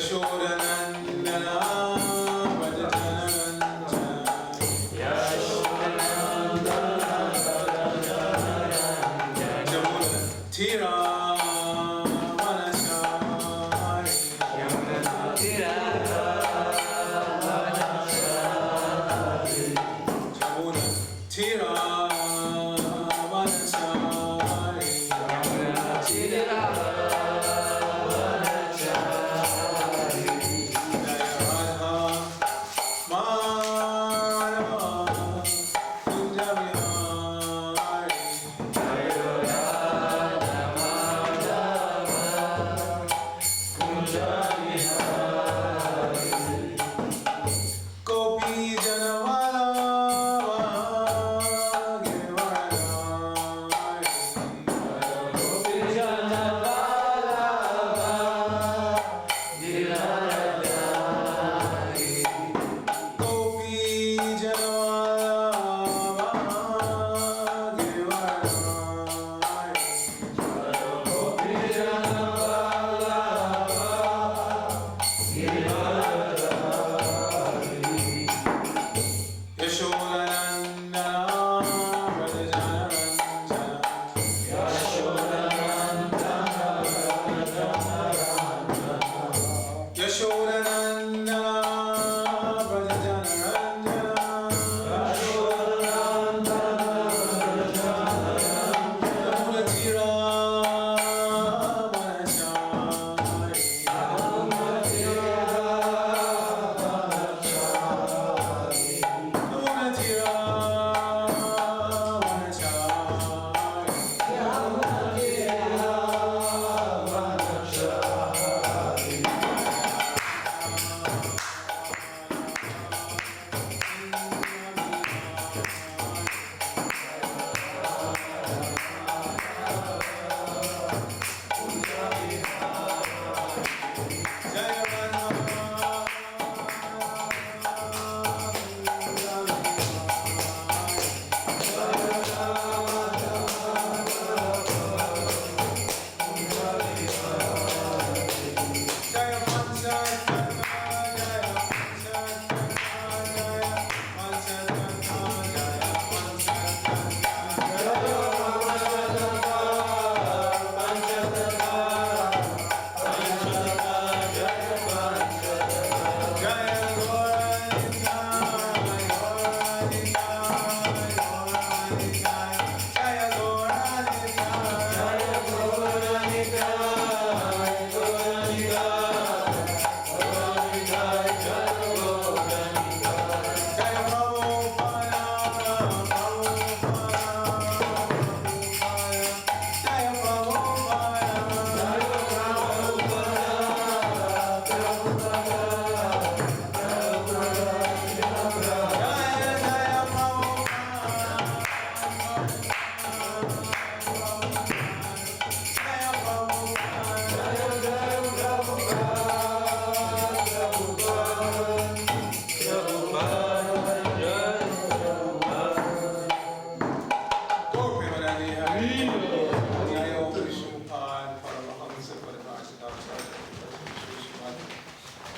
Yashodanandana Tira Vanachari Jamuna Tira Vanachari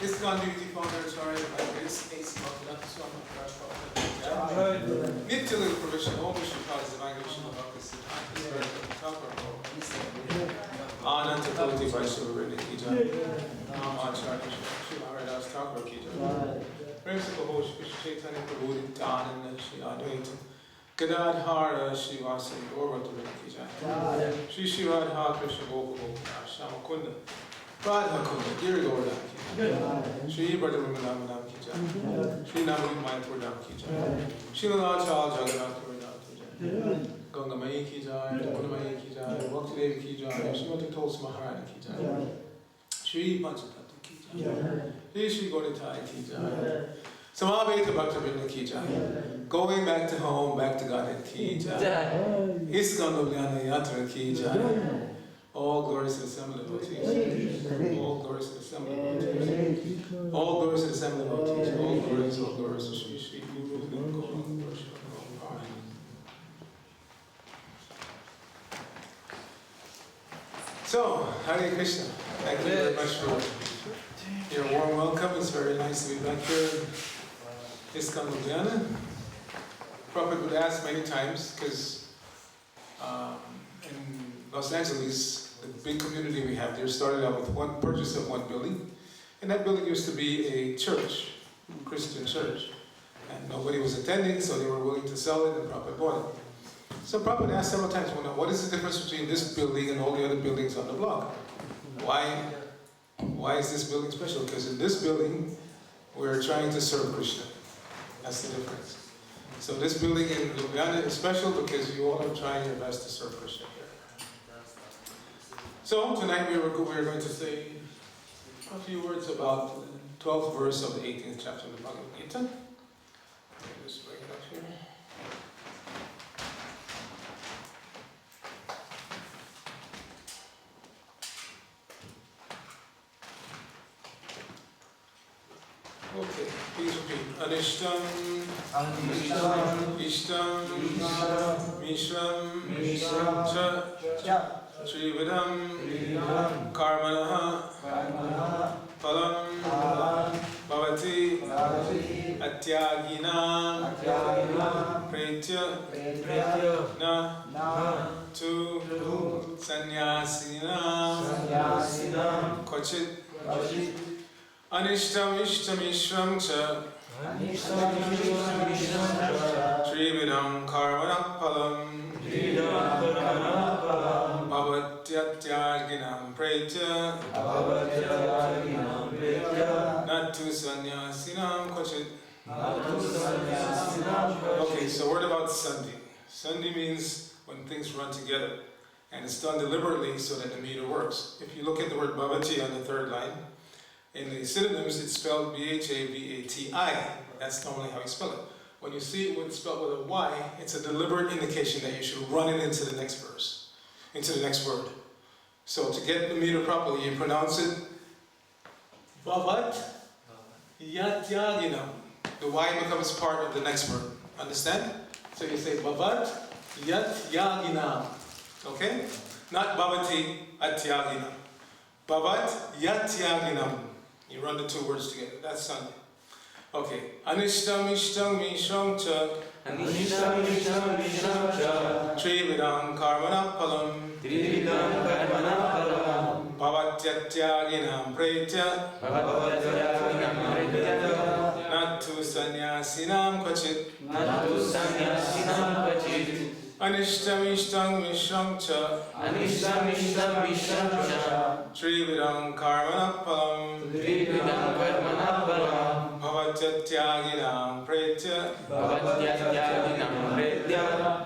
ISKCON Duty Founder Charge by Grace Ace Mountain Swami Prabhupada. Nitya Little Provision, all which you call is the Evangelist of Bhakti Ananta Koti Vaishava Rinna Kija. Acharya Shri Haridas Thakur Kija. Principal Host Krishna Chaitanya Prabhu Nityananda Shri Advaita. Gadadhara Shri Vasari Gaurato Rinna Kija. Shri Shivadha Krishna Gokul Shamakunda. Radha Kunda, Giri Gaura Kija. Shri Bhadravimala Nam Kija. Shri Navani Mayapur Nam Kija. Shri Lalachal Jagannath Rinna Kija. Ganga Mai Ki Jai, Ganga Mai Ki Jai, Bhakti Devi Ki Jai, Srimati Tulsi Maharani Ki Jai, Shri Panchatattva Ki Jai, Shri Gauritai Ki Jai, Samaveta Bhaktivinoda Ki Jai, going back to home, back to Godhead Ki Jai, ISKCON Ljubljana Yatra Ki Jai, all glories to the assembly devotees, all glories to the assembly devotees, all glories to the assembly devotees, all glories to Shri Shri Guru Govinda Worship. So, Hare Krishna. Thank you very much for Your warm welcome. It's very nice to be back here in ISKCON Ljubljana. Prabhupada would ask many times, because in Los Angeles, the big community we have there started out with one purchase of one building. And that building used to be a church, Christian church. And nobody was attending, so they were willing to sell it, and Prabhupada bought it. So Prabhupada asked several times, well, now, what is the difference between this building and all the other buildings on the block? Why is this building special? Because in this building, we're trying to serve Krishna. That's the difference. So this building in Ljubljana is special because you all are trying your best to serve Krishna here. So tonight we are going to say a few words about the 12th verse of the 18th chapter of the Bhagavad Gita. Let me just bring it up here. Okay, please repeat. Anishtam, Ishtam, Mishram, Cha, Trividam, Karmanaha, Palam, Bhavati, Atyaginam, Pretya, Na, Tu, Sanyasinam, Kochit, Anishtam, Ishtam, Ishram, Cha, Trividam, Karmanam, Palam, Bhavatyatyarginam, Pretya, Natu Sanyasinam, Kochit. Okay, so word about Sandhi. Sandhi means when things run together, and it's done deliberately so that the meter works. If you look at the word Bhavati on the third line, in the synonyms, it's spelled B-H-A-V-A-T-I. That's normally how you spell it. When you see it spelled with a Y, it's a deliberate indication that you should run it into the next verse, into the next word. So to get the meter properly, you pronounce it Bhavat Yatyaginam. The Y becomes part of the next word. Understand? So you say Bhavat Yatyaginam. Okay? Not Bhavati Atyaginam. Bhavat Yatyaginam. You run the two words together. That's Sunday. Okay. Anishtam, Ishtam, Mishram, Cha. Anishtam, Ishtam, Mishram, Cha. Trividam, Karmanam, Palam. Trividam, Karmanam, Palam. Bhavatyaginam, Pretya. Bhavatyaginam, Pretya. Natu Sanyasinam, Kvachit. Natu Sanyasinam, Kvachit. Anishtam, Ishtam, Mishram, Cha. Anishtam, Ishtam, Mishram, Cha. Trividam, Karmanam, Palam. Trividam, Karmanam, Palam. Bhavatyaginam, Pretya. Bhavatyaginam, Pretya.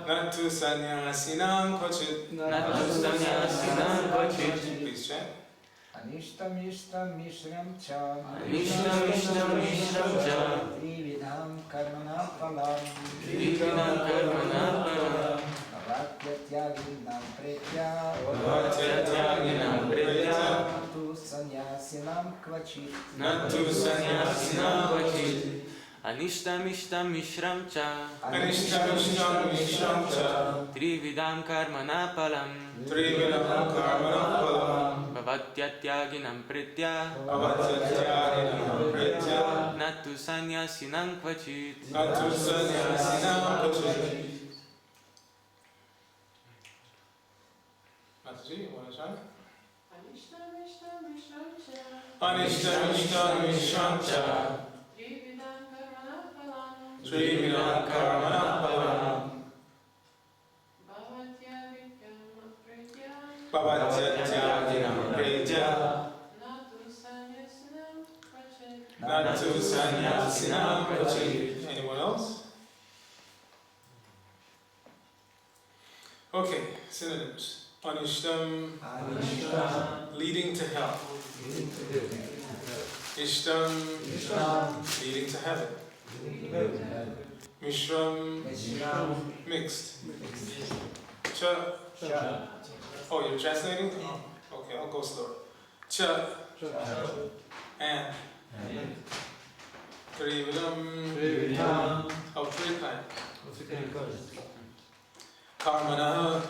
Natu Sanyasinam, Kvachit. Natu Sanyasinam, Kvachit. Please chant. Anishtam, Ishtam, Mishram, Cha. Anishtam, Ishtam, Mishram, Cha. Trividam, Karmanam, Palam. Trividam, Karmanam, Palam. Bhavatyaginam, Pretya. Bhavatyaginam, Pretya. Natu Sanyasinam, Kvachit. Natu Sanyasinam, Kvachit. Anishtam, Ishtam, Mishram, Cha. Anishtam, Ishtam, Mishram, Cha. Trividam, Karmana, Palam. Trividam, Karmanam, Palam. Bhavatyaginam, Pretya. Bhavatyaginam, Pretya. Natu Sanyasinam, Kvachit. Natu Sanyasinam, Kvachit. Mataji, you want to chant? Anishtam, Ishtam, Mishram, Cha. Anishtam, Ishtam, Mishram, Cha. Trividam, Karmanam, Palam. Trividam, Karmanam, Palam. Bhavatyaginam, Pretya. Bhavatyaginam, Pretya. Natu Sanyasinam, Kvachit. Natu Sanyasinam, Kvachit. Anyone else? Okay, synonyms. Anishtam, leading to hell. Ishtam, leading to heaven. Mishram, mixed. Cha, oh, you're translating? Oh, okay, I'll go slower. Cha, and Trividam, oh, three times. Karmana,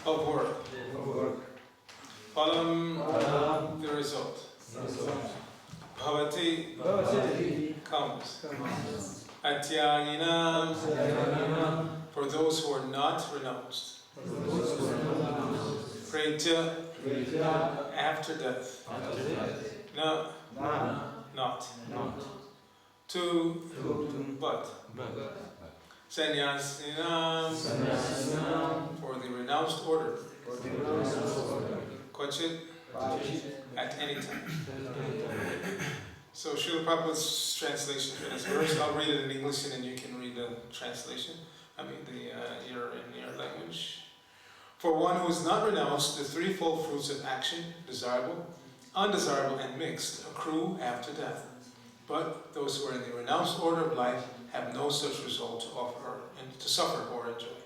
of work. Palam, the result. Bhavati comes. Atyaginam, for those who are not renounced. Pratya, after death. Na, not. To, but. Sannyasinam, for the renounced order. Kvachit, at any time. So Srila Prabhupada's translation for this verse, I'll read it in English and then you can read the translation. I mean your language. For one who is not renounced, the threefold fruits of action, desirable, undesirable, and mixed, accrue after death. But those who are in the renounced order of life have no such result to offer and to suffer or enjoy.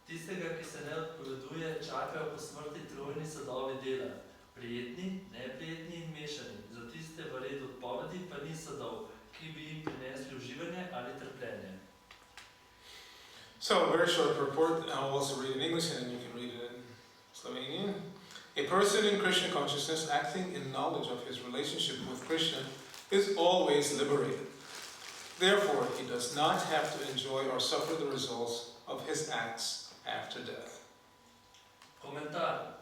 Tistega, ki se ne odpoveduje, čakajo po smrti trojni sadovi dela. Prijetni, neprijetni in mešani. Za tiste v redu odpovedi pa ni sadov, ki bi jim prinesli uživanje ali trpljenje. So, a very short purport, and I'll also read in English and then you can read it in Slovenian. A person in Krishna consciousness acting in knowledge of his relationship with Krishna is always liberated. Therefore, he does not have to enjoy or suffer the results of his acts after death. Komentar.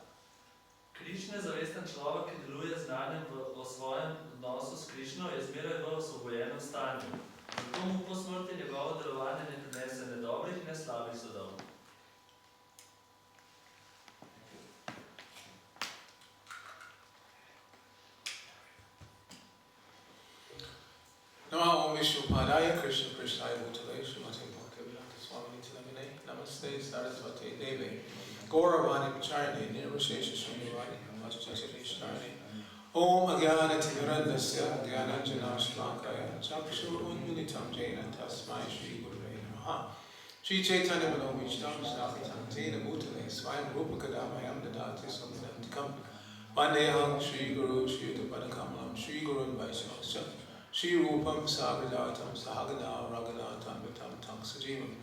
Krišna, zavesten človek, ki deluje z znanjem o svojem odnosu s Krišno, je zmeraj v osvobojenem stanju. Zato mu po smrti njegovo delovanje ne prinese ne dobrih, ne slabih sadov. Namo Om Vishnupadaya Krishna Krishnaya Bhutale Srimate Bhaktivedanta Swamini Tilamine Namaste Saraswate Deve Gauravani Pacharne Nirvashesha Srinivani Namaste Om Agyana Timirandasya Gyananjana Shlankaya Chakshur Unmilitam Jaina Tasmai Shri Gurave Namaha Shri Chaitanya Manavishtam Snahitam Tena Bhutale Swayam Rupakadamayam Dadati Samdantikam Vandeham Shri Guru Shri Uttapadakamalam Shri Gurun Vaishnavasya Shri Rupam Sagradatam Sahagana Raghunatam Vitam Tang Sajivam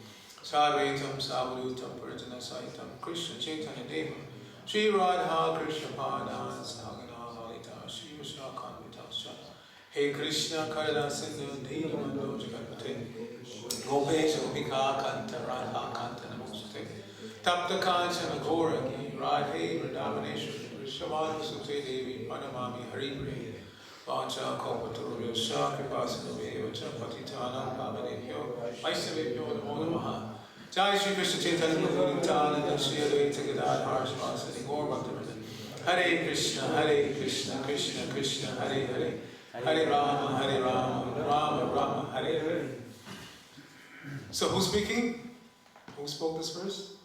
Sarvetam Savadutam Purjana Saitam Krishna Chaitanya Devam Shri Radha Krishna Padan Sahagana Lalita Shri Vishna Kanvitasya Hey Krishna Karada Sindhu Deelamando Jagatpate Gopesha Gopika Kanta Radha Kanta Namosate Tapta Kanchana Gauraki Radhe Vrindavaneshwari Vrishabhanu Sute Devi Panamami Hari Vacha Kalpatarubhyascha Kripasinubhyo-cha Patitanam Pavanebhyo Vaishnavebhyo Namo Namaha Jai Shri Krishna Chaitanya Prabhu Nityananda Shri Advaita Gadadhar Srivasadi Gaur Bhaktivinoda Hare Krishna, Krishna Krishna, Hare Hare Hare Rama, Rama Rama, Hare Hare. So who's speaking? Who spoke this verse?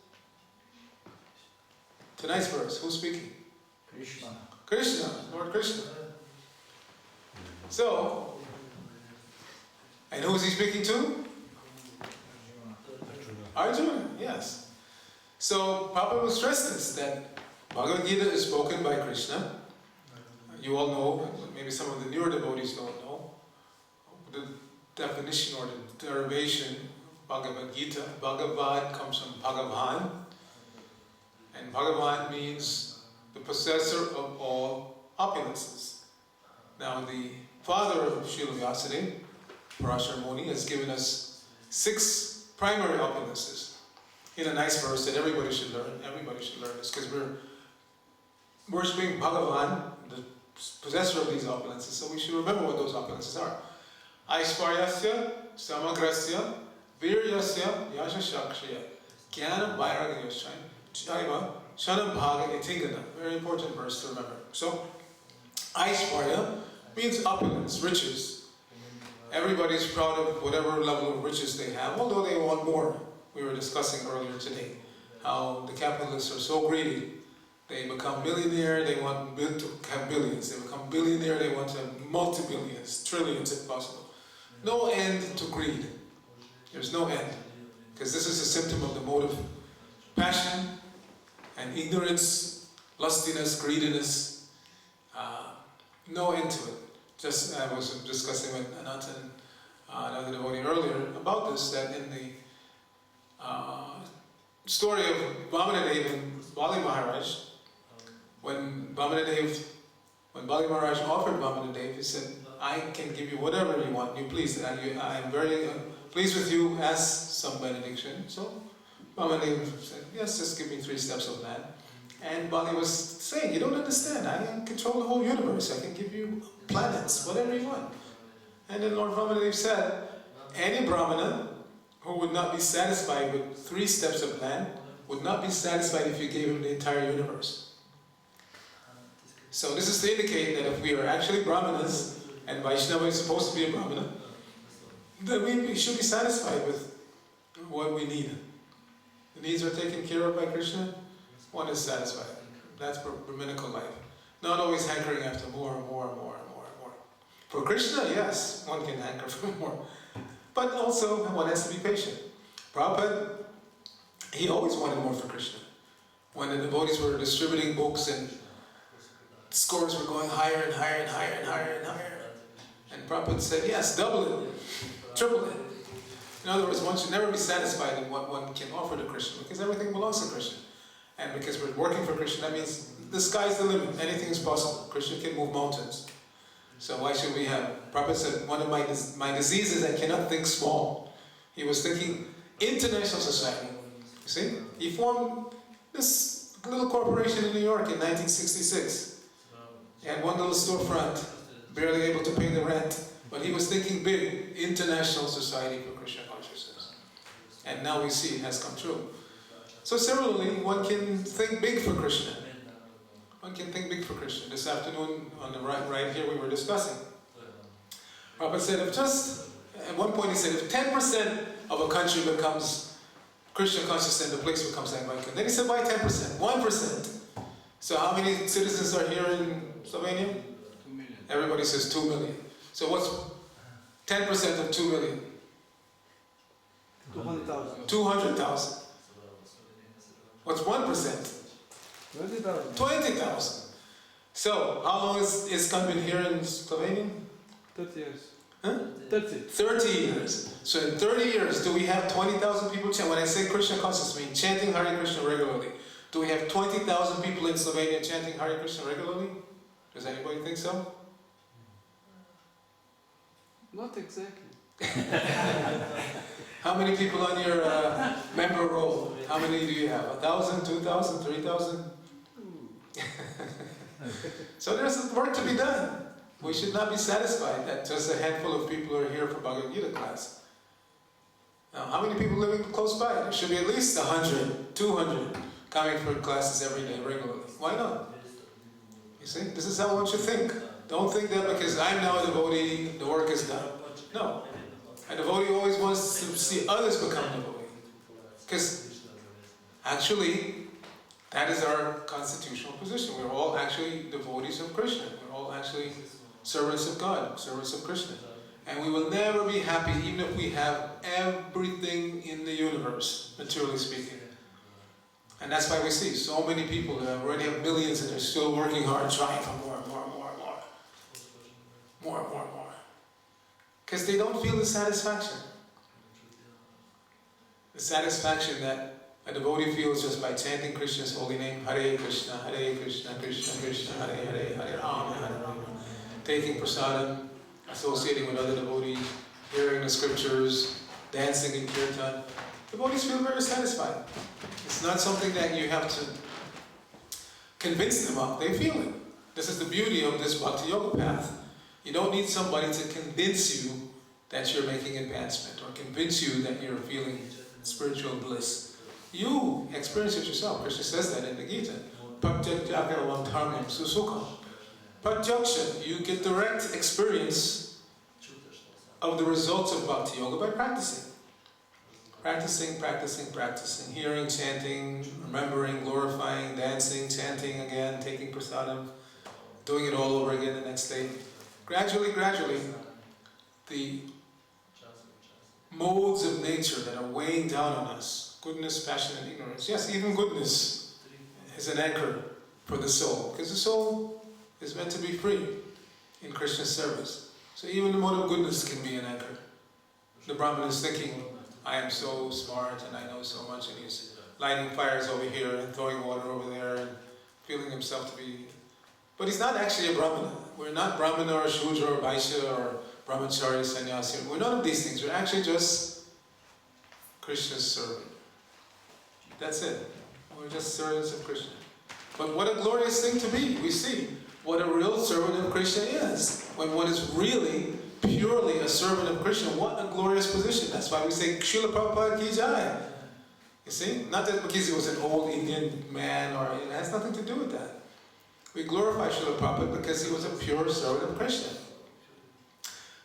Tonight's verse, who's speaking? Krishna. Krishna, Lord Krishna. So, and who is he speaking to? Arjuna, yes. So, Prabhupada will stress this, that Bhagavad Gita is spoken by Krishna. You all know, maybe some of the newer devotees don't know, the definition or the derivation of Bhagavad Gita. Bhagavad comes from Bhagavan, and Bhagavan means the possessor of all opulences. Now, the father of Srila Vyasadeva, Parashar Muni, has given us 6 primary opulences in a nice verse that everybody should learn. Everybody should learn this because we're worshipping Bhagavan, the possessor of these opulences, so we should remember what those opulences are. Aishvaryasya, Samagrasya, Viryasya, Yashashakshya, Jnana Vairagyasya, Jaiva, Shanabhaga Itingana. Very important verse to remember. So, Aishvarya means opulence, riches. Everybody's proud of whatever level of riches they have, although they want more. We were discussing earlier today how the capitalists are so greedy. They become millionaire, they want to have billions. They become billionaire, they want to have multi-billions, trillions if possible. No end to greed. There's no end. Because this is a symptom of the motive passion and ignorance, lustiness, greediness. No end to it. Just I was discussing with Ananta and another devotee earlier about this, that in the story of Vamanadev and Bali Maharaj, when Vamanadev When Bali Maharaj offered Vamanadev, he said, I can give you whatever you want, you please. I am very pleased with you, ask some benediction. So Vamanadev said, yes, just give me 3 steps of land. And Bali was saying, you don't understand, I control the whole universe, I can give you planets, whatever you want. And then Lord Vamanadev said, any Brahmana who would not be satisfied with 3 steps of land would not be satisfied if you gave him the entire universe. So this is to indicate that if we are actually Brahmanas, and Vaishnava is supposed to be a Brahmana, then we should be satisfied with what we need. The needs are taken care of by Krishna, one is satisfied. That's for Brahminical life. Not always hankering after more and more and more and more and more. For Krishna, yes, one can hanker for more. But also, one has to be patient. Prabhupada, he always wanted more for Krishna. When the devotees were distributing books and scores were going higher and higher and higher and higher and higher. And Prabhupada said, yes, double it, triple it. In other words, one should never be satisfied in what one can offer to Krishna, because everything belongs to Krishna. And because we're working for Krishna, that means the sky's the limit, anything is possible. Krishna can move mountains. So why should we have? Prabhupada said, one of my disease is I cannot think small. He was thinking international society. You see? He formed this little corporation in New York in 1966. He had one little storefront, barely able to pay the rent, but he was thinking big, international society for Krishna consciousness. And now we see it has come true. So similarly, one can think big for Krishna. One can think big for Krishna. This afternoon, on the right here, we were discussing. Prabhupada said, at one point he said, if 10% of a country becomes Krishna conscious, then the place becomes Advaita. Then he said, why 10%? 1%. So how many citizens are here in Slovenia? 2 million. Everybody says 2 million. So what's 10% of 2 million? 200,000. 200,000. What's 1%? 20,000. 20,000. So, how long has ISKCON been here in Slovenia? 30 years. Huh? 30. 30 years. So in 30 years, do we have 20,000 people chanting? When I say Krishna consciousness, I mean chanting Hare Krishna regularly. Do we have 20,000 people in Slovenia chanting Hare Krishna regularly? Does anybody think so? Not exactly. How many people on your member roll? How many do you have? 1,000, 2,000, 3,000? So there's work to be done. We should not be satisfied that just a handful of people are here for Bhagavad Gita class. Now, how many people living close by? There should be at least 100, 200 coming for classes every day regularly. Why not? You see, this is how one should think. Don't think that because I'm now a devotee, the work is done. No. A devotee always wants to see others become devotee. Because actually, that is our constitutional position. We're all actually devotees of Krishna. We're all actually servants of God, servants of Krishna. And we will never be happy even if we have everything in the universe, materially speaking. And that's why we see so many people that already have millions and they're still working hard, trying for more and more and more and more. More and more and more. Because they don't feel the satisfaction. The satisfaction that a devotee feels just by chanting Krishna's holy name, Hare Krishna, Krishna Krishna, Hare Hare, Hare Rama, Hare Rama. Taking prasadam, associating with other devotees, hearing the scriptures, dancing in kirtan. Devotees feel very satisfied. It's not something that you have to convince them of. They feel it. This is the beauty of this Bhakti Yoga path. You don't need somebody to convince you that you're making advancement or convince you that you're feeling spiritual bliss. You experience it yourself. Krishna says that in the Gita. Pratyaksha, you get direct experience of the results of Bhakti Yoga by practicing. Practicing, hearing, chanting, remembering, glorifying, dancing, chanting again, taking prasadam, doing it all over again the next day. Gradually, the modes of nature that are weighing down on us, goodness, passion, and ignorance. Yes, even goodness is an anchor for the soul, because the soul is meant to be free in Krishna's service. So even the mode of goodness can be an anchor. The Brahman is thinking, I am so smart and I know so much, and he's lighting fires over here and throwing water over there and feeling himself to be But he's not actually a Brahmana. We're not Brahmana or Shudra or Vaishya or Brahmachari, Sannyasi. We're none of these things. We're actually just Krishna's servant. That's it. We're just servants of Krishna. But what a glorious thing to be. We see what a real servant of Krishna is. When one is really, purely a servant of Krishna, what a glorious position. That's why we say, Srila Prabhupada ki jai. You see? Not that because he was an old Indian man, or it has nothing to do with that. We glorify Srila Prabhupada because he was a pure servant of Krishna.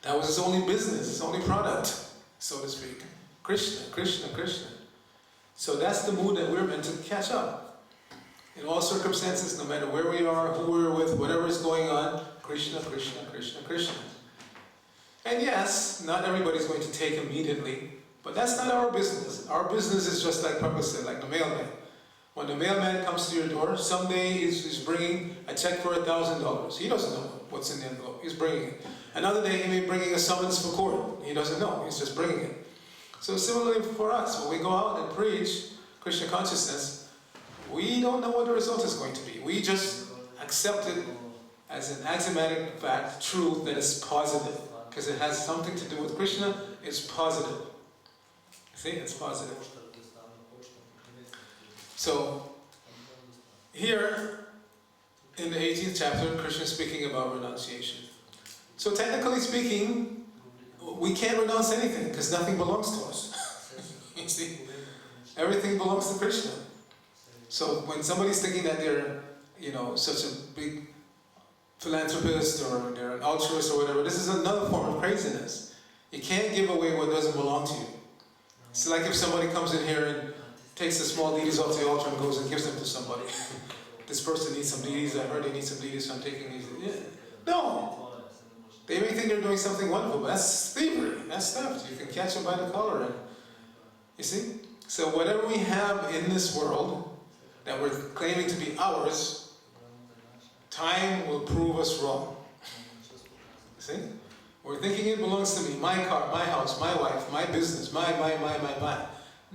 That was his only business, his only product, so to speak. Krishna, Krishna, Krishna. So that's the mood that we're meant to catch up. In all circumstances, no matter where we are, who we're with, whatever is going on, Krishna, Krishna, Krishna, Krishna. And yes, not everybody's going to take immediately, but that's not our business. Our business is just like Prabhupada said, like the mailman. When the mailman comes to your door, someday he's bringing a check for $1,000. He doesn't know what's in the envelope. He's bringing it. Another day he may be bringing a summons for court. He doesn't know. He's just bringing it. So similarly for us, when we go out and preach Krishna consciousness, we don't know what the result is going to be. We just accept it as an axiomatic fact, truth that is positive. Because it has something to do with Krishna, it's positive. See, it's positive. So, here in the 18th chapter, Krishna is speaking about renunciation. So technically speaking, we can't renounce anything because nothing belongs to us. You see, everything belongs to Krishna. So when somebody's thinking that they're, such a big philanthropist or they're an altruist or whatever, this is another form of craziness. You can't give away what doesn't belong to you. It's like if somebody comes in here and takes the small deities off the altar and goes and gives them to somebody. This person needs some deities, I heard they need some deities, so I'm taking these. Yeah. No! They may think they're doing something wonderful, but that's thievery, that's theft. You can catch them by the collar. And, you see? So whatever we have in this world that we're claiming to be ours, time will prove us wrong. See? We're thinking it belongs to me, my car, my house, my wife, my business, my.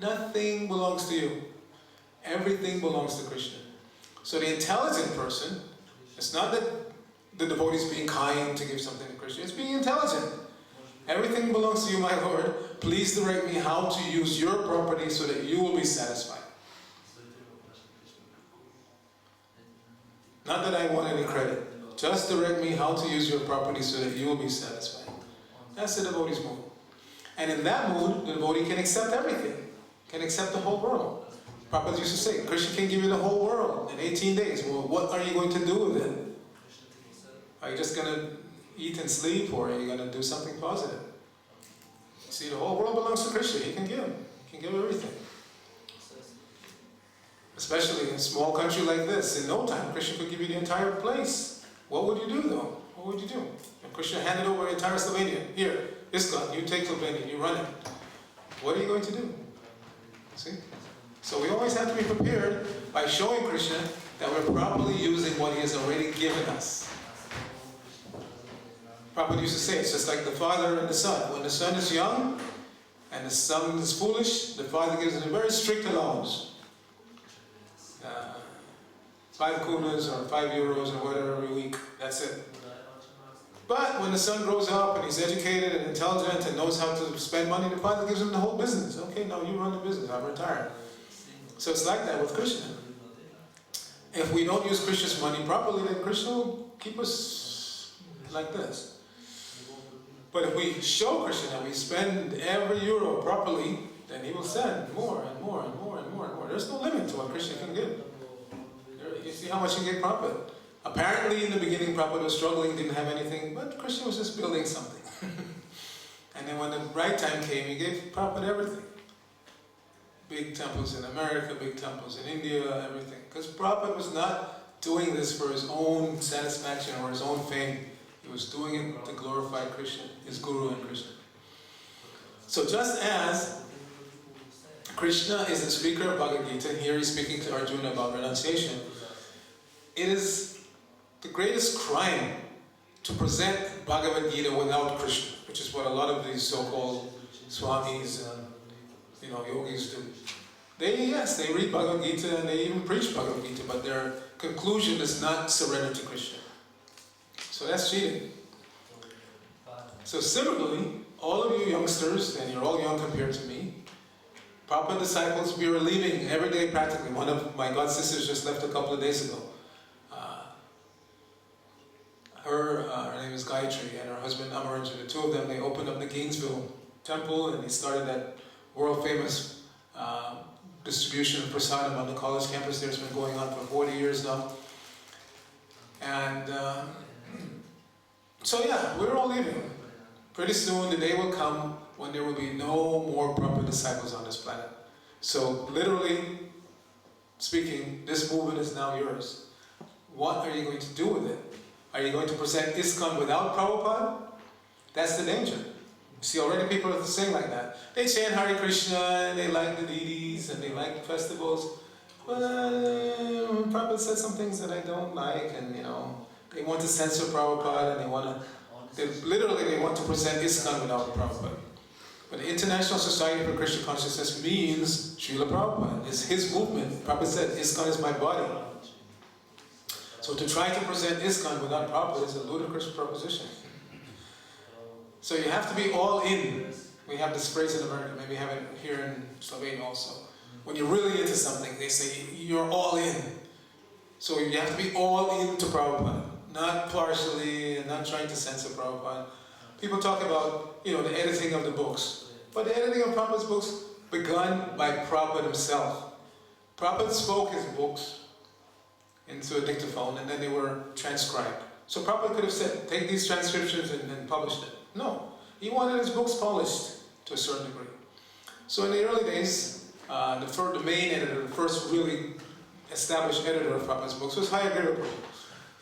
Nothing belongs to you. Everything belongs to Krishna. So the intelligent person, it's not that the devotee is being kind to give something to Krishna, it's being intelligent. Everything belongs to you, my Lord. Please direct me how to use your property so that you will be satisfied. Not that I want any credit. Just direct me how to use your property so that you will be satisfied. That's the devotee's mood. And in that mood, the devotee can accept everything. Can accept the whole world. Prabhupada used to say, Krishna can give you the whole world in 18 days. Well, what are you going to do with it? Are you just going to eat and sleep, or are you going to do something positive? See, the whole world belongs to Krishna. He can give. He can give everything. Especially in a small country like this, in no time, Krishna could give you the entire place. What would you do, though? What would you do? If Krishna handed over the entire Slovenia, here, ISKCON, you take Slovenia, you run it. What are you going to do? See? So we always have to be prepared by showing Krishna that we're properly using what he has already given us. Prabhupada used to say, it's just like the father and the son. When the son is young and the son is foolish, the father gives him a very strict allowance. 5 kunas or 5 euros or whatever every week, that's it. But when the son grows up and he's educated and intelligent and knows how to spend money, the father gives him the whole business. Okay, now you run the business, I'm retired. So it's like that with Krishna. If we don't use Krishna's money properly, then Krishna will keep us like this. But if we show Krishna that we spend every euro properly, then he will send more and more and more and more and more. There's no limit to what Krishna can give. You see how much he gave Prabhupada. Apparently in the beginning Prabhupada was struggling, didn't have anything, but Krishna was just building something. And then when the right time came, he gave Prabhupada everything. Big temples in America, big temples in India, everything. Because Prabhupada was not doing this for his own satisfaction or his own fame. He was doing it to glorify Krishna, his Guru and Krishna. So just as Krishna is the speaker of Bhagavad Gita, here he's speaking to Arjuna about renunciation, it is the greatest crime to present Bhagavad Gita without Krishna, which is what a lot of these so-called swamis and yogis do. They read Bhagavad Gita and they even preach Bhagavad Gita, but their conclusion is not surrender to Krishna. So that's cheating. So similarly, all of you youngsters, and you're all young compared to me, Prabhupada disciples, we were leaving every day practically. One of my god sisters just left a couple of days ago. Her name is Gayatri, and her husband Amaranjan. The two of them, they opened up the Gainesville temple, and they started that world famous distribution of prasadam on the college campus there. It's been going on for 40 years now. And so yeah, we're all leaving. Pretty soon the day will come when there will be no more proper disciples on this planet. So literally speaking, this movement is now yours. What are you going to do with it? Are you going to present ISKCON without Prabhupada? That's the danger. You see, already people are saying like that. They chant Hare Krišna, and they like the deities, and they like festivals. But Prabhupada said some things that I don't like, and they want to censor Prabhupada, and they want to present ISKCON without Prabhupada. But the International Society for Krishna Consciousness means Srila Prabhupada. It's his movement. Prabhupada said, ISKCON is my body. So to try to present ISKCON without Prabhupada is a ludicrous proposition. So you have to be all in. We have this phrase in America, maybe have it here in Slovenia also. When you're really into something, they say you're all in. So you have to be all into Prabhupada, not partially, and not trying to censor Prabhupada. People talk about, the editing of the books. But the editing of Prabhupada's books begun by Prabhupada himself. Prabhupada spoke his books into a dictaphone, and then they were transcribed. So Prabhupada could have said, take these transcriptions and publish them. No, he wanted his books polished to a certain degree. So in the early days, the main editor, the first really established editor of Prabhupada's books was Prabhu.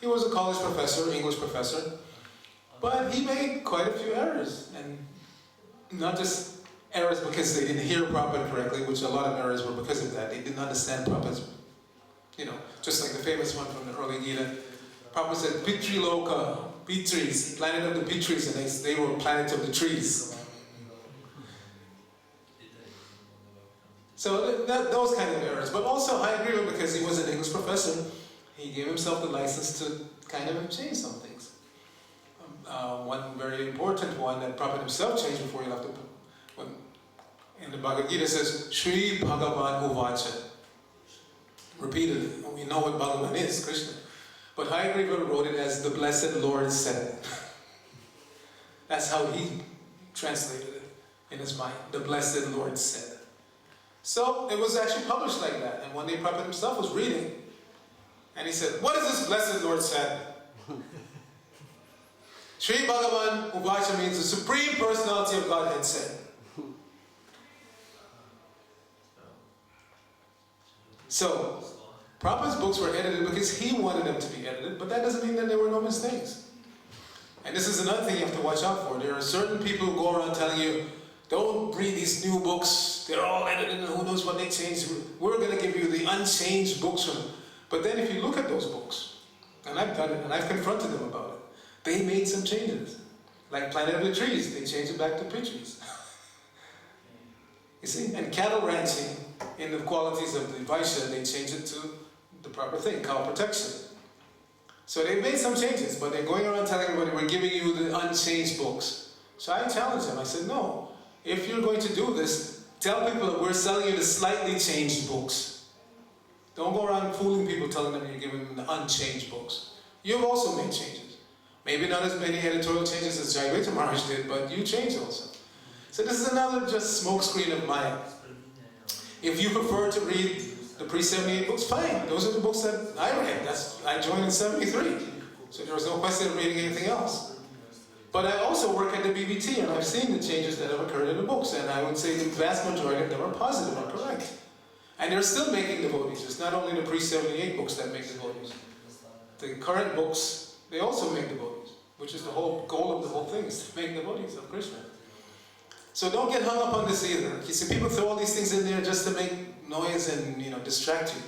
He was a college professor, English professor, but he made quite a few errors, and not just errors because they didn't hear Prabhupada correctly, which a lot of errors were because of that. They didn't understand Prabhupada's, just like the famous one from the early Gita. Prabhupada said, Pitri Loka, Pitris, planet of the Pitris, and they were planet of the trees. So those kind of errors. But also, I agree with because he was an English professor, he gave himself the license to kind of change some things. One very important one that Prabhupada himself changed before he left in the Bhagavad Gita says, Shri Bhagavan Uvacha. Repeatedly. We know what Bhagavan is, Krishna. But Hayagriva wrote it as the Blessed Lord said. That's how he translated it in his mind. The Blessed Lord said. So it was actually published like that. And one day Prabhupada himself was reading. And he said, what is this Blessed Lord said? Shri Bhagavan Uvacha means the Supreme Personality of Godhead said. So, Prabhupada's books were edited because he wanted them to be edited, but that doesn't mean that there were no mistakes. And this is another thing you have to watch out for. There are certain people who go around telling you, don't read these new books, they're all edited and who knows what they changed. We're going to give you the unchanged books. But then if you look at those books, and I've done it, and I've confronted them about it, they made some changes. Like Planet of the Trees, they changed it back to Pitris. You see, and cattle ranching, in the qualities of the Vaishya, they changed it to the proper thing, cow protection. So they made some changes, but they're going around telling everybody, we're giving you the unchanged books. So I challenged them, I said, no, if you're going to do this, tell people that we're selling you the slightly changed books. Don't go around fooling people telling them you're giving them the unchanged books. You've also made changes. Maybe not as many editorial changes as Jayaveta Maharaj did, but you changed also. So this is another just smokescreen of Maya. If you prefer to read the pre-78 books, fine. Those are the books that I read. I joined in 73. So there was no question of reading anything else. But I also work at the BBT, and I've seen the changes that have occurred in the books, and I would say the vast majority of them are positive and correct. And they're still making devotees. It's not only the pre-78 books that make devotees. The current books, they also make devotees, which is the whole goal of the whole thing, is to make devotees of Krishna. So don't get hung up on this either. You see, people throw all these things in there just to make noise and distract you.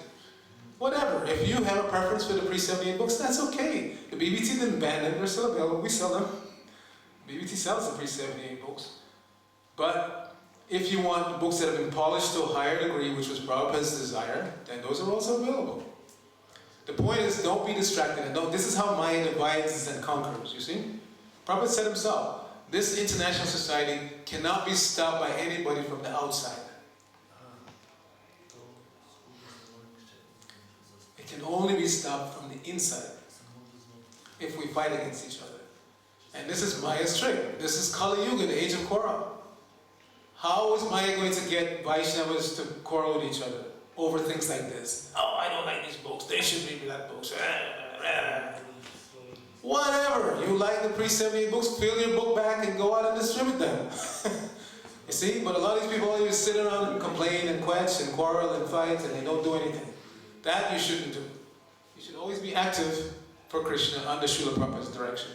Whatever. If you have a preference for the pre-78 books, that's okay. The BBT didn't ban them. They're still available. We sell them. BBT sells the pre-78 books. But if you want books that have been polished to a higher degree, which was Prabhupada's desire, then those are also available. The point is, don't be distracted. And this is how Maya divides and conquers, you see? Prabhupada said himself, this international society cannot be stopped by anybody from the outside. It can only be stopped from the inside if we fight against each other. And this is Maya's trick. This is Kali Yuga, the age of quarrel. How is Maya going to get Vaishnavas to quarrel with each other over things like this? Oh, I don't like these books. They should read that books. Whatever. You like the pre-78 books, fill your book back and go out and distribute them. You see? But a lot of these people always sit around and complain and quench and quarrel and fight and they don't do anything. That you shouldn't do. You should always be active for Krishna under Srila Prabhupada's direction.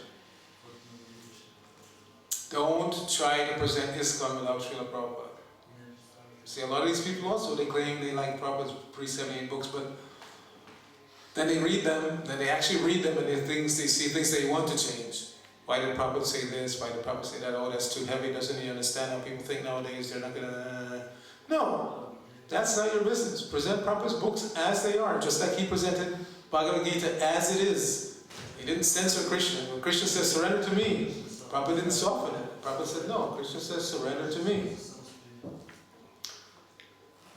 Don't try to present ISKCON without Srila Prabhupada. See, a lot of these people also, they claim they like Prabhupada's pre-78 books, but then they read them, then they actually read them and they see things they want to change. Why did Prabhupada say this? Why did Prabhupada say that? Oh, that's too heavy. Doesn't he understand how people think nowadays? They're not going to... No, that's not your business. Present Prabhupada's books as they are, just like he presented Bhagavad Gita as it is. He didn't censor Krishna. When Krishna says, surrender to me, Prabhupada didn't soften it. Prabhupada said, no, Krishna says, surrender to me.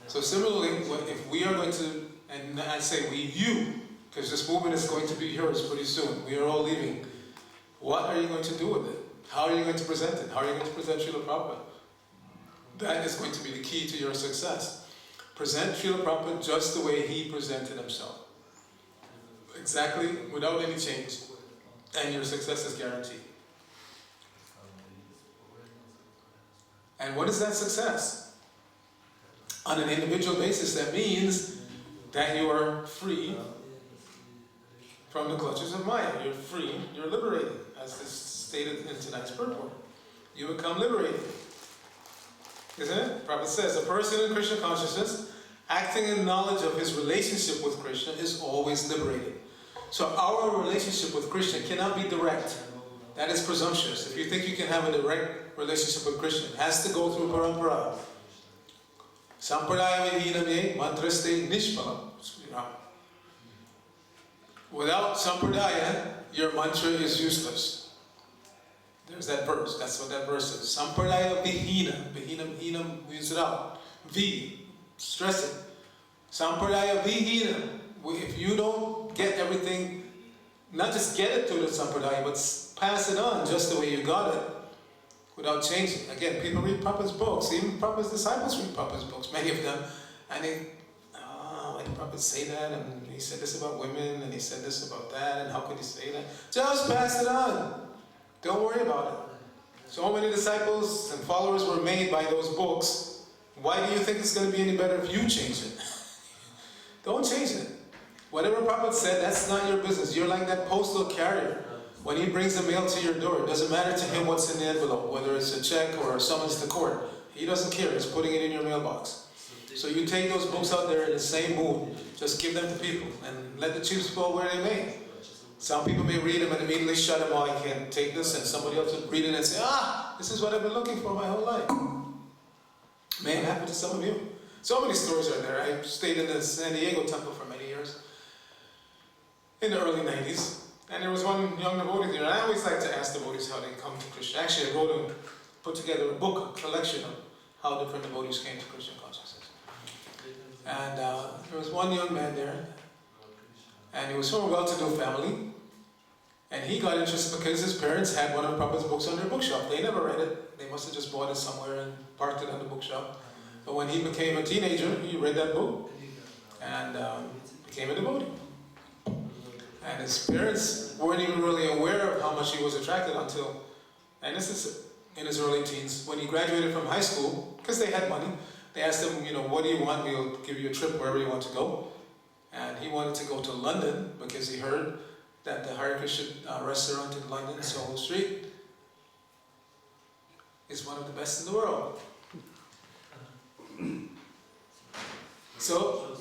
So similarly, if we are going to, and I say we, you, because this movement is going to be yours pretty soon. We are all leaving. What are you going to do with it? How are you going to present it? How are you going to present Srila Prabhupada? That is going to be the key to your success. Present Srila Prabhupada just the way he presented himself. Exactly, without any change. And your success is guaranteed. And what is that success? On an individual basis, that means that you are free from the clutches of Maya. You're free, you're liberated, as is stated in tonight's purport. You become liberated. Isn't it? Prabhupada says, a person in Krishna consciousness, acting in knowledge of his relationship with Krishna, is always liberated. So our relationship with Krishna cannot be direct. That is presumptuous. If you think you can have a direct relationship with Krishna, it has to go through parampara. Sampradaya vihinam mantraste nishpalam. Without sampradaya, your mantra is useless. There's that verse. That's what that verse is. Sampradaya vihina. Vihinam, hinam means without. V, stress it. Sampradaya vihina. If you don't get everything, not just get it to the sampradaya, but pass it on just the way you got it, without changing. Again, people read Prabhupada's books. Even Prabhupada's disciples read Prabhupada's books, many of them. And they, why did Prabhupada say that? And he said this about women, and he said this about that, and how could he say that? Just pass it on. Don't worry about it. So many disciples and followers were made by those books. Why do you think it's going to be any better if you change it? Don't change it. Whatever Prabhupada said, that's not your business. You're like that postal carrier. When he brings the mail to your door, it doesn't matter to him what's in the envelope, whether it's a check or a summons to court. He doesn't care. He's putting it in your mailbox. So you take those books out there in the same mood. Just give them to people and let the chips fall where they may. Some people may read them and immediately shut them. Oh, I can't take this. And somebody else will read it and say, this is what I've been looking for my whole life. May have happened to some of you. So many stories are there. I stayed in the San Diego temple for many years in the early 90s. And there was one young devotee there. And I always like to ask devotees how they come to Krishna. Actually, I put together a book, a collection of how different devotees came to Krishna consciousness. And there was one young man there. And he was from a well-to-do family. And he got interested because his parents had one of Prabhupada's books on their bookshelf. They never read it. They must have just bought it somewhere and parked it on the bookshelf. But when he became a teenager, he read that book and became a devotee. And his parents weren't even really aware of how much he was attracted until, and this is in his early teens, when he graduated from high school, because they had money. They asked him, what do you want? We'll give you a trip wherever you want to go. And he wanted to go to London because he heard that the Hare Krishna restaurant in London, Soho Street, is one of the best in the world. So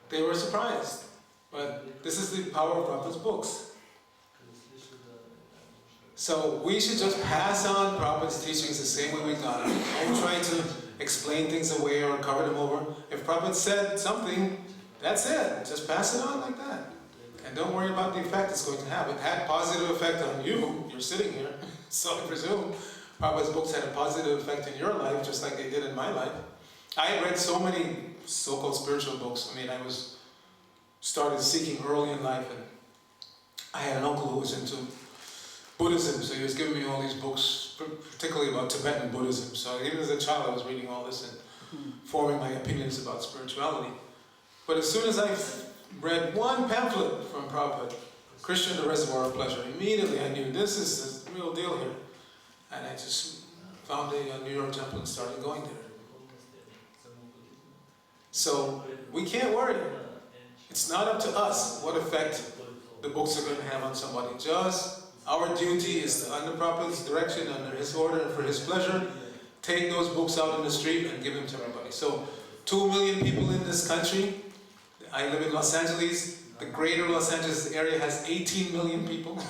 they were surprised. But this is the power of Prabhupada's books. So we should just pass on Prabhupada's teachings the same way we got them. Don't try to explain things away or cover them over. If Prabhupada said something, That's it. Just pass it on like that. And don't worry about the effect it's going to have. It had positive effect on you. You're sitting here. So I presume Prabhupada's books had a positive effect in your life, just like they did in my life. I had read so many so-called spiritual books. I mean, I started seeking early in life, and I had an uncle who was into Buddhism, so he was giving me all these books, particularly about Tibetan Buddhism. So even as a child, I was reading all this and forming my opinions about spirituality. But as soon as I read one pamphlet from Prabhupada, Krišna, the Reservoir of Pleasure, immediately I knew this is the real deal here. And I just found a New York temple and started going there. So we can't worry. It's not up to us what effect the books are going to have on somebody. Just our duty is to, under Prabhupada's direction, under his order, and for his pleasure, take those books out in the street and give them to everybody. So 2 million people in this country. I live in Los Angeles. The greater Los Angeles area has 18 million people.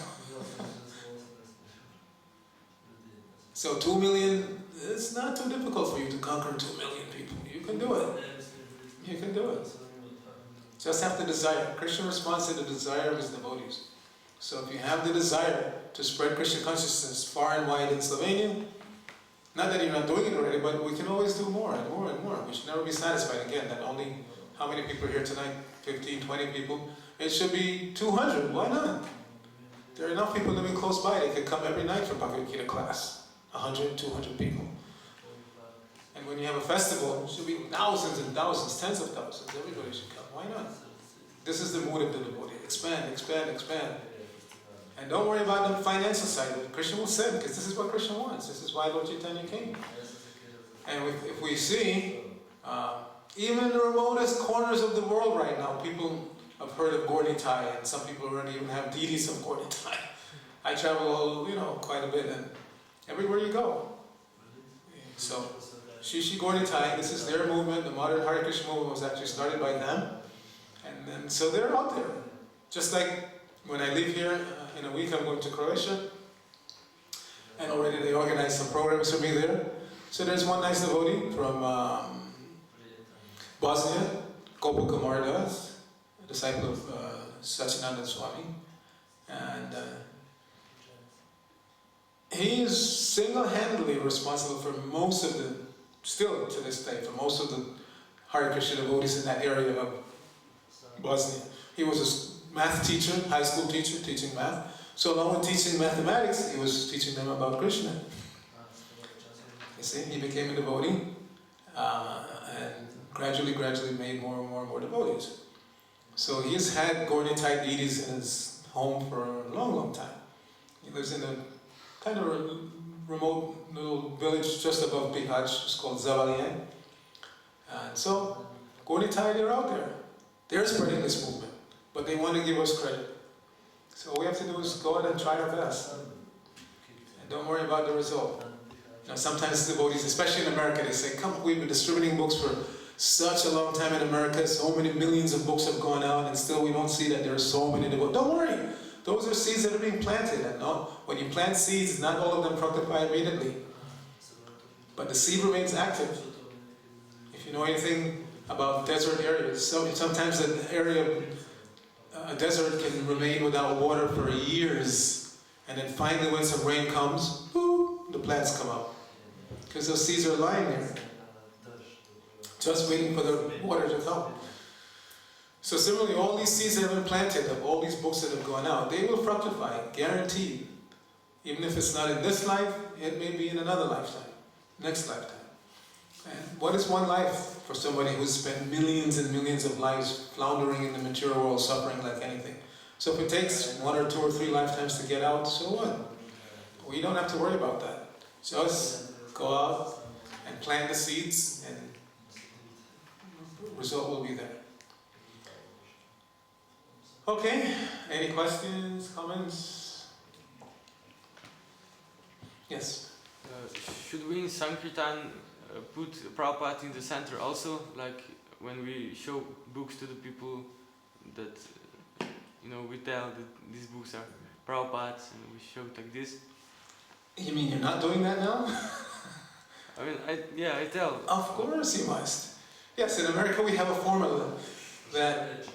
So 2 million, it's not too difficult for you to conquer 2 million people. You can do it. You can do it. Just have the desire. Krishna responds to the desire of his devotees. So if you have the desire to spread Krishna consciousness far and wide in Slovenia, not that you're not doing it already, but we can always do more and more and more. We should never be satisfied. Again, that only, how many people are here tonight? 15, 20 people. It should be 200. Why not? There are enough people living close by. They could come every night for Bhagavad Gita class. 100, 200 people. And when you have a festival, it should be thousands and thousands, tens of thousands. Everybody should come. Why not? This is the mood of the devotee. Expand, expand, expand. And don't worry about the financial side of it. Krishna will send, because this is what Krishna wants. This is why Lord Chaitanya came. And if we see, even in the remotest corners of the world right now, people have heard of Gauritai, and some people already even have deities of Gauritai. I travel, quite a bit, and everywhere you go. So, Shishi Gauritai, this is their movement. The modern Hare Krishna movement was actually started by them. And then, so they're out there. Just like when I leave here, in a week I'm going to Croatia. And already they organized some programs for me there. So there's one nice devotee from Bosnia, Gopal Kumardas, a disciple of Satyananda Swami. And he is single-handedly responsible for most of the, still to this day, for most of the Hare Krishna devotees in that area of Bosnia. He was a math teacher, high school teacher, teaching math. So along with teaching mathematics, he was teaching them about Krishna. You see, he became a devotee and gradually made more and more devotees. So he's had Gauritai deities in his home for a long time. He lives in a kind of a remote little village just above Bihać. It's called Zavalien. And so, Gauritai, they're out there. They're spreading this movement, but they want to give us credit. So all we have to do is go out and try our best. And don't worry about the result. Sometimes devotees, especially in America, they say, come, we've been distributing books for such a long time in America, so many millions of books have gone out, and still we don't see that there are so many devotees. Don't worry. Those are seeds that are being planted. And when you plant seeds, not all of them fructify immediately. But the seed remains active. If you know anything about desert areas, sometimes an area, a desert can remain without water for years. And then finally when some rain comes, boop, the plants come up. Because those seeds are lying there, just waiting for the water to come. So similarly, all these seeds that have been planted, of all these books that have gone out, they will fructify, guaranteed. Even if it's not in this life, it may be in another lifetime, next lifetime. And what is one life for somebody who's spent millions and millions of lives floundering in the material world, suffering like anything? So if it takes 1 or 2 or 3 lifetimes to get out, so what? We don't have to worry about that. Just go out and plant the seeds, and the result will be there. Okay, any questions, comments? Yes? Should we in Sankirtan put Prabhupada in the center also? Like when we show books to the people that, we tell that these books are Prabhupada's and we show it like this? You mean you're not doing that now? I mean, I tell. Of course you must. Yes, in America we have a formula. that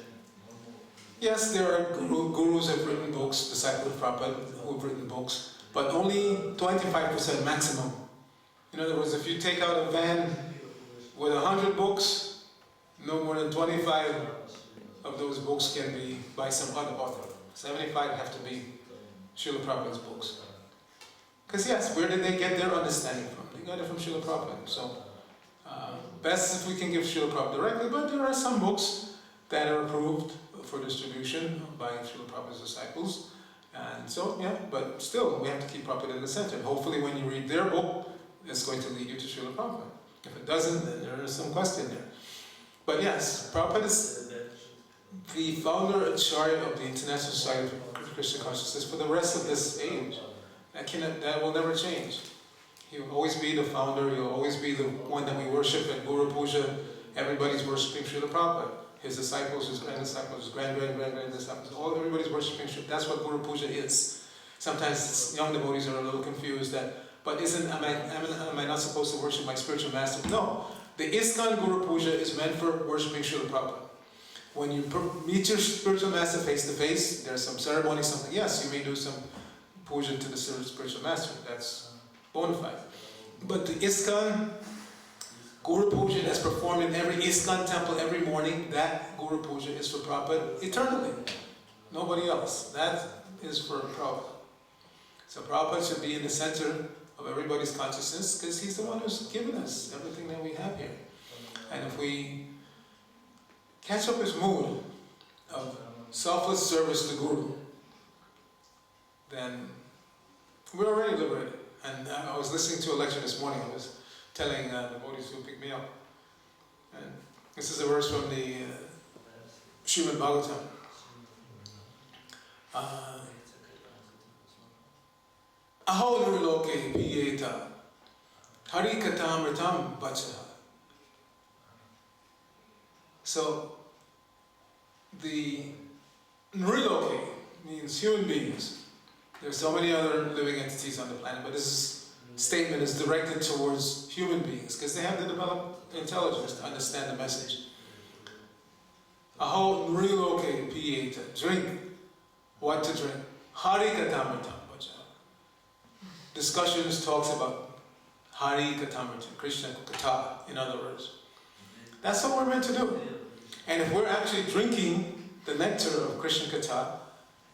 yes, there are gurus who have written books, disciples of Prabhupada who have written books, but only 25% maximum. In other words, if you take out a van with 100 books, no more than 25 of those books can be by some other author. 75 have to be Srila Prabhupada's books. Because yes, where did they get their understanding from? They got it from Srila Prabhupada. So, best if we can give Srila Prabhupada directly, but there are some books that are approved for distribution by Srila Prabhupada's disciples. And so, yeah, but still, we have to keep Prabhupada in the center. Hopefully when you read their book, it's going to lead you to Srila Prabhupada. If it doesn't, then there is some question there. But yes, Prabhupada is the founder and Acharya of the International Society of Krishna Consciousness for the rest of this age. That will never change. He will always be the founder, he will always be the one that we worship at Guru Puja. Everybody's worshipping Srila Prabhupada. His disciples, his grand-disciples, his grand-disciples, everybody's worshipping Srila. That's what Guru Puja is. Sometimes young devotees are a little confused that, but am I not supposed to worship my spiritual master? No. The ISKCON Guru Puja is meant for worshipping Srila Prabhupada. When you meet your spiritual master face to face, there's some ceremony, something. Yes, you may do some puja to the spiritual master. That's bona fide. But the ISKCON Guru Puja that's performed in every ISKCON temple every morning, that Guru Puja is for Prabhupada eternally. Nobody else. That is for Prabhupada. So Prabhupada should be in the center of everybody's consciousness because he's the one who's given us everything that we have here. And if we catch up his mood of selfless service to Guru, then we're already liberated. And I was listening to a lecture this morning. I was telling the devotees who picked me up. And this is a verse from the Srimad Bhagavatam. Aho nirloke piyeta hari katamritam vachaha. So, the nirloke means human beings. There are so many other living entities on the planet, but this statement is directed towards human beings because they have to develop intelligence to understand the message. Aho nriloke piyeta, drink. What to drink? Hari katamritam vachaha. Discussions talks about Hari katamritam, Krishna Katha, in other words. That's what we're meant to do. And if we're actually drinking the nectar of Krishna Katha,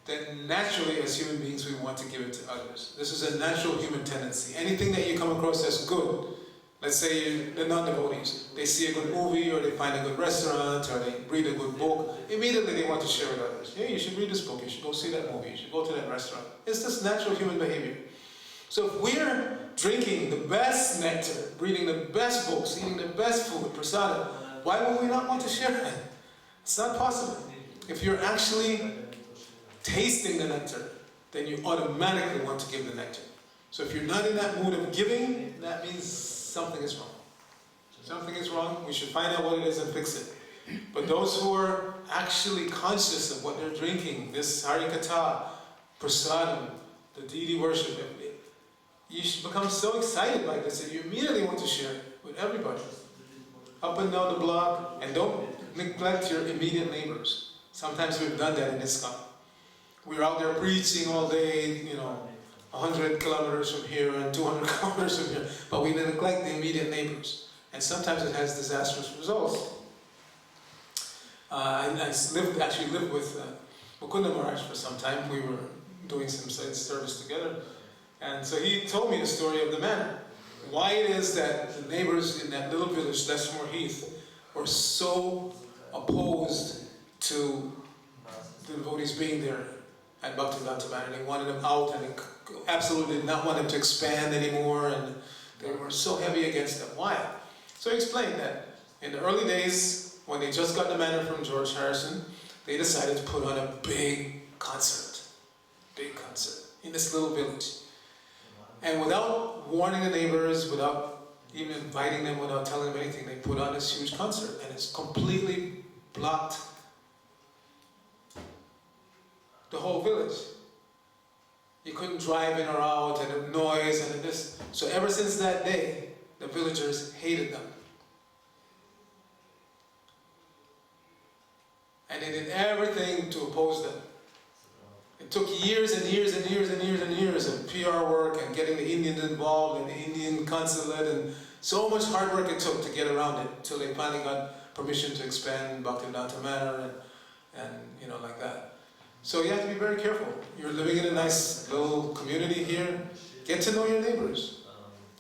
then naturally as human beings we want to give it to others. This is a natural human tendency. Anything that you come across as good, let's say the non-devotees, they see a good movie or they find a good restaurant or they read a good book, immediately they want to share with others. Hey, you should read this book, you should go see that movie, you should go to that restaurant. It's just natural human behavior. So if we're drinking the best nectar, reading the best books, eating the best food, prasada, why would we not want to share it? It's not possible. If you're actually tasting the nectar, then you automatically want to give the nectar. So if you're not in that mood of giving, that means something is wrong. Something is wrong, we should find out what it is and fix it. But those who are actually conscious of what they're drinking, this Harikatha, prasadam, the deity worship, you should become so excited by this that you immediately want to share it with everybody. Up and down the block, and don't neglect your immediate neighbors. Sometimes we've done that in ISKCON. We're out there preaching all day, 100 kilometers from here and 200 kilometers from here, but we neglect the immediate neighbors. And sometimes it has disastrous results. I actually lived with Mukunda Maharaj for some time. We were doing some service together. And so he told me the story of the man. Why it is that the neighbors in that little village, Desmore Heath, were so opposed to the devotees being there at Bhaktivedanta, and they wanted them out, and they absolutely did not want them to expand anymore, and they were so heavy against them. Why? So he explained that in the early days, when they just got the manor from George Harrison, they decided to put on a big concert in this little village. And without warning the neighbors, without even inviting them, without telling them anything, they put on this huge concert, and it's completely blocked the whole village. You couldn't drive in or out, and the noise and this. So ever since that day, the villagers hated them. took years and years and years and years and years of PR work and getting the Indians involved and the Indian consulate, and so much hard work it took to get around it until they finally got permission to expand Bhaktivedanta Manor and you know, like that. So you have to be very careful. You're living in a nice little community here. Get to know your neighbors.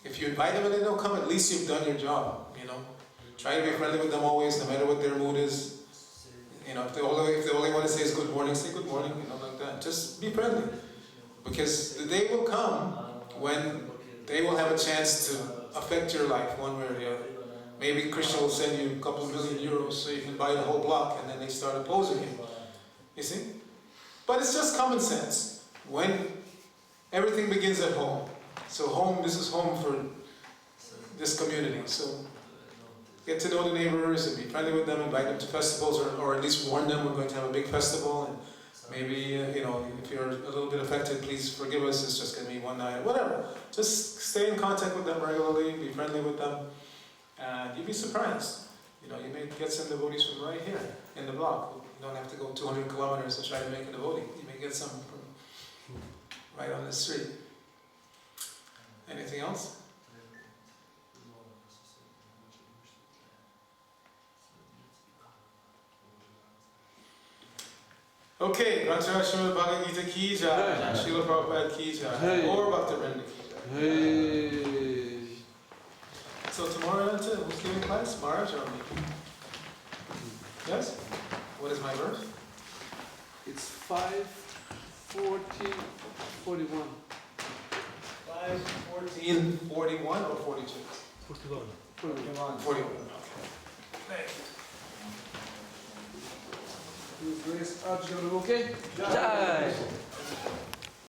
If you invite them and they don't come, at least you've done your job, you know. Try to be friendly with them always, no matter what their mood is. You know, if they only want to say is good morning, say good morning, you know, like that. Just be friendly. Because the day will come when they will have a chance to affect your life one way or the other. Maybe Krišna will send you a couple of million euros so you can buy the whole block, and then they start opposing you. You see? But it's just common sense. When everything begins at home. So home, this is home for this community. So get to know the neighbors and be friendly with them, invite them to festivals, or at least warn them we're going to have a big festival, and maybe, you know, if you're a little bit affected, please forgive us, it's just going to be one night, whatever. Just stay in contact with them regularly, be friendly with them, and you'd be surprised. You know, you may get some devotees from right here in the block. You don't have to go 200 kilometers to try to make a devotee. You may get some from right on the street. Anything else? Okay, Granthara Srimad Bhagavad Gita ki jai, Srila Prabhupada ki jai, or Bhaktivinoda ki jai. Hey. So tomorrow, who's giving class? Maharaj or me? Yes? What is my verse? It's 5:14, 41. 5:14, 41 or 42? 41. 41. Okay. Grace Arjuna, okay? Jai!